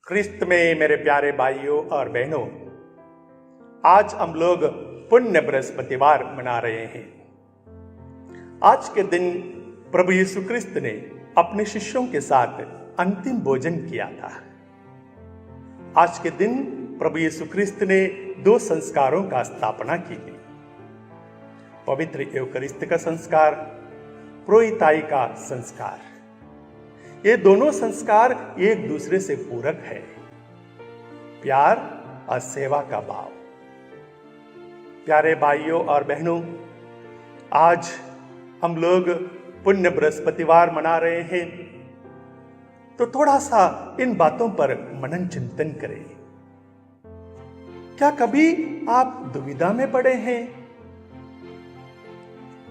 क्रिस्त में मेरे प्यारे भाइयों और बहनों, आज हम लोग पुण्य बृहस्पतिवार मना रहे हैं। आज के दिन प्रभु यीशु क्रिस्त ने अपने शिष्यों के साथ अंतिम भोजन किया था। आज के दिन प्रभु यीशु क्रिस्त ने दो संस्कारों का स्थापना की थी। पवित्र यूकरिस्त का संस्कार, पुरोहिताई का संस्कार। ये दोनों संस्कार एक दूसरे से पूरक है। प्यार और सेवा का भाव। प्यारे भाइयों और बहनों, आज हम लोग पुण्य बृहस्पतिवार मना रहे हैं, तो थोड़ा सा इन बातों पर मनन चिंतन करें। क्या कभी आप दुविधा में पड़े हैं?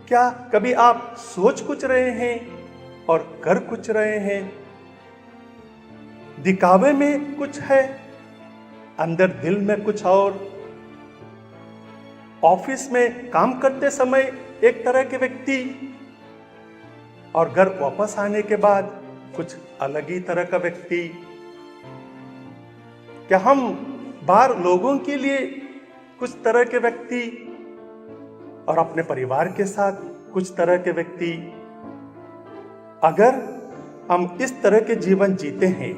क्या कभी आप सोच कुछ रहे हैं और कर कुछ रहे हैं? दिखावे में कुछ है, अंदर दिल में कुछ और। ऑफिस में काम करते समय एक तरह के व्यक्ति और घर वापस आने के बाद कुछ अलग ही तरह का व्यक्ति। क्या हम बाहर लोगों के लिए कुछ तरह के व्यक्ति और अपने परिवार के साथ कुछ तरह के व्यक्ति? अगर हम इस तरह के जीवन जीते हैं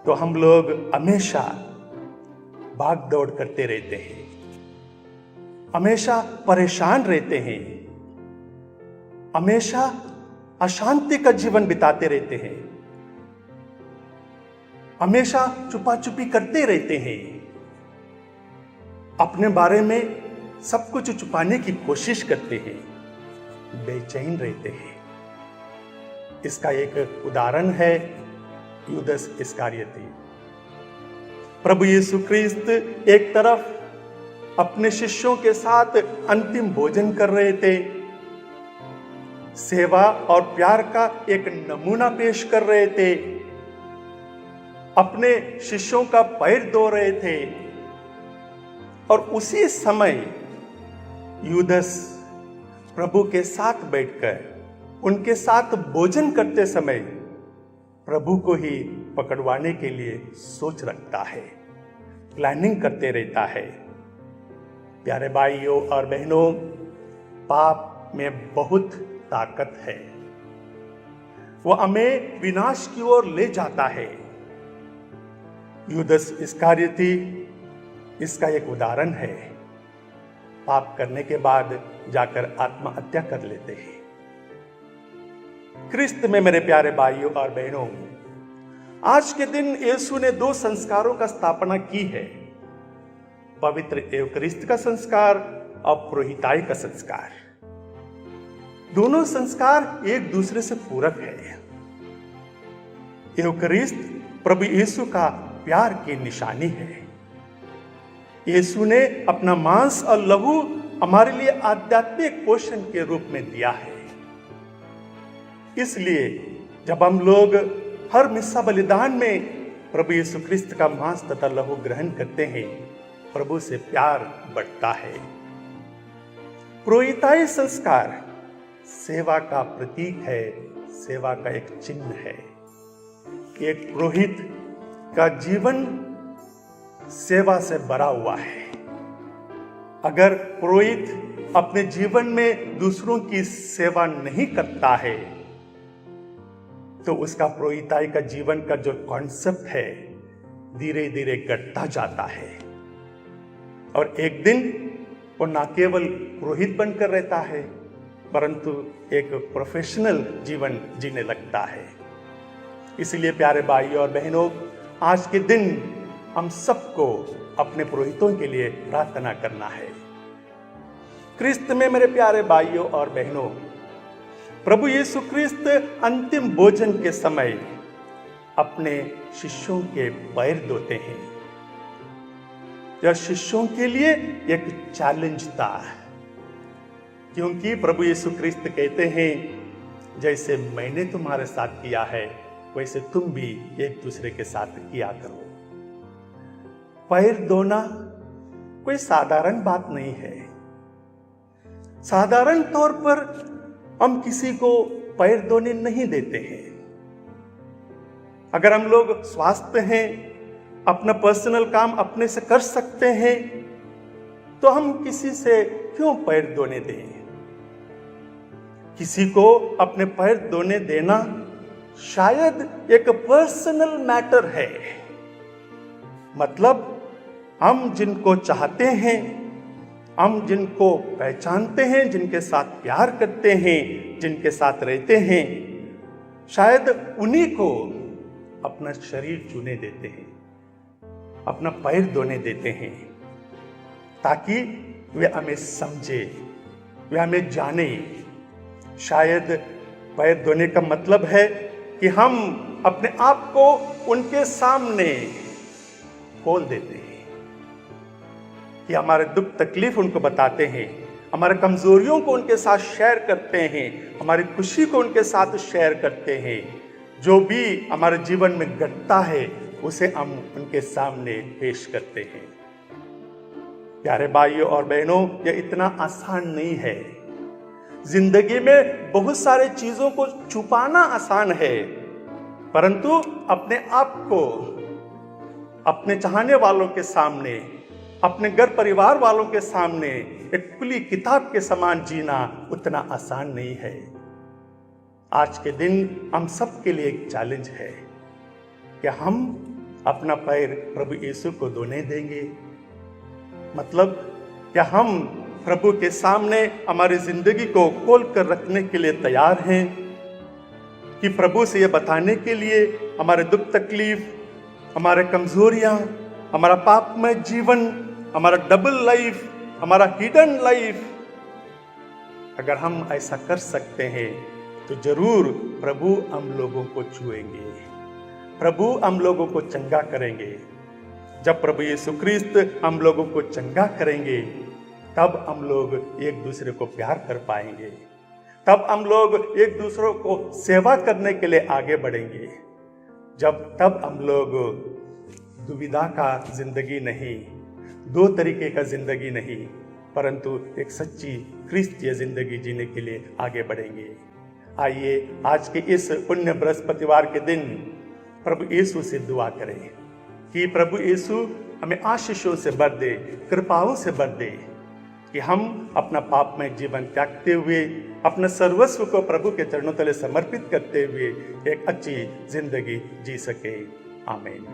तो हम लोग हमेशा भाग दौड़ करते रहते हैं, हमेशा परेशान रहते हैं, हमेशा अशांति का जीवन बिताते रहते हैं, हमेशा छुपा छुपी करते रहते हैं, अपने बारे में सब कुछ छुपाने की कोशिश करते हैं, बेचैन रहते हैं। इसका एक उदाहरण है यूदस इस्करियोती। प्रभु यीशु क्रिस्त एक तरफ अपने शिष्यों के साथ अंतिम भोजन कर रहे थे, सेवा और प्यार का एक नमूना पेश कर रहे थे, अपने शिष्यों का पैर धो रहे थे, और उसी समय यूदस प्रभु के साथ बैठकर उनके साथ भोजन करते समय प्रभु को ही पकड़वाने के लिए सोच रखता है, प्लानिंग करते रहता है। प्यारे भाइयों और बहनों, पाप में बहुत ताकत है, वो हमें विनाश की ओर ले जाता है। यूदस इस्करियोती इसका एक उदाहरण है। पाप करने के बाद जाकर आत्महत्या कर लेते हैं। क्रिस्त में मेरे प्यारे भाइयों और बहनों, आज के दिन यीशु ने दो संस्कारों का स्थापना की है। पवित्र यूकरिस्त का संस्कार और पुरोहिताई का संस्कार। दोनों संस्कार एक दूसरे से पूरक है। यूकरिस्त प्रभु यीशु का प्यार की निशानी है। यीशु ने अपना मांस और लहू हमारे लिए आध्यात्मिक पोषण के रूप में दिया है। इसलिए जब हम लोग हर मिस्सा बलिदान में प्रभु यीशु क्रिस्त का मांस तथा लहू ग्रहण करते हैं, प्रभु से प्यार बढ़ता है। पुरोहिताई संस्कार सेवा का प्रतीक है, सेवा का एक चिन्ह है। एक पुरोहित का जीवन सेवा से भरा हुआ है। अगर पुरोहित अपने जीवन में दूसरों की सेवा नहीं करता है तो उसका पुरोहिताई का जीवन का जो कॉन्सेप्ट है धीरे धीरे घटता जाता है, और एक दिन वो न केवल पुरोहित बनकर रहता है परंतु एक प्रोफेशनल जीवन जीने लगता है। इसलिए प्यारे भाइयों और बहनों, आज के दिन हम सबको अपने पुरोहितों के लिए प्रार्थना करना है। क्रिस्त में मेरे प्यारे भाइयों और बहनों, प्रभु यीशु क्रिस्त अंतिम भोजन के समय अपने शिष्यों के पैर धोते हैं। यह शिष्यों के लिए एक चैलेंज था, क्योंकि प्रभु यीशु क्रिस्त कहते हैं, जैसे मैंने तुम्हारे साथ किया है वैसे तुम भी एक दूसरे के साथ किया करो। पैर धोना कोई साधारण बात नहीं है। साधारण तौर पर हम किसी को पैर धोने नहीं देते हैं। अगर हम लोग स्वास्थ्य हैं, अपना पर्सनल काम अपने से कर सकते हैं, तो हम किसी से क्यों पैर धोने दें? किसी को अपने पैर धोने देना शायद एक पर्सनल मैटर है। मतलब हम जिनको चाहते हैं, हम जिनको पहचानते हैं, जिनके साथ प्यार करते हैं, जिनके साथ रहते हैं, शायद उन्हीं को अपना शरीर छूने देते हैं, अपना पैर धोने देते हैं, ताकि वे हमें समझे, वे हमें जाने। शायद पैर धोने का मतलब है कि हम अपने आप को उनके सामने खोल देते हैं, कि हमारे दुख तकलीफ उनको बताते हैं, हमारे कमजोरियों को उनके साथ शेयर करते हैं, हमारी खुशी को उनके साथ शेयर करते हैं। जो भी हमारे जीवन में घटता है उसे हम उनके सामने पेश करते हैं। प्यारे भाइयों और बहनों, यह इतना आसान नहीं है। जिंदगी में बहुत सारे चीजों को छुपाना आसान है, परंतु अपने आप को अपने चाहने वालों के सामने, अपने घर परिवार वालों के सामने एक खुली किताब के समान जीना उतना आसान नहीं है। आज के दिन हम सबके लिए एक चैलेंज है कि हम अपना पैर प्रभु यीशु को धोने देंगे। मतलब क्या हम प्रभु के सामने हमारी जिंदगी को खोल कर रखने के लिए तैयार हैं, कि प्रभु से यह बताने के लिए हमारे दुख तकलीफ, हमारे कमजोरियां, हमारा पापमय जीवन, हमारा डबल लाइफ, हमारा हिडन लाइफ, अगर हम ऐसा कर सकते हैं तो जरूर प्रभु हम लोगों को छुएंगे, प्रभु हम लोगों को चंगा करेंगे। जब प्रभु यीशु ख्रिस्त हम लोगों को चंगा करेंगे, तब हम लोग एक दूसरे को प्यार कर पाएंगे, तब हम लोग एक दूसरे को सेवा करने के लिए आगे बढ़ेंगे। तब हम लोग दुविधा का जिंदगी नहीं, दो तरीके का जिंदगी नहीं, परंतु एक सच्ची ख्रिस्तीय जिंदगी जीने के लिए आगे बढ़ेंगे। आइए आज के इस पुण्य बृहस्पतिवार के दिन प्रभु यीशु से दुआ करें कि प्रभु यीशु हमें आशीषों से भर दे, कृपाओं से भर दे, कि हम अपना पापमय जीवन त्यागते हुए, अपने सर्वस्व को प्रभु के चरणों तले समर्पित करते हुए एक अच्छी जिंदगी जी सके। आमीन।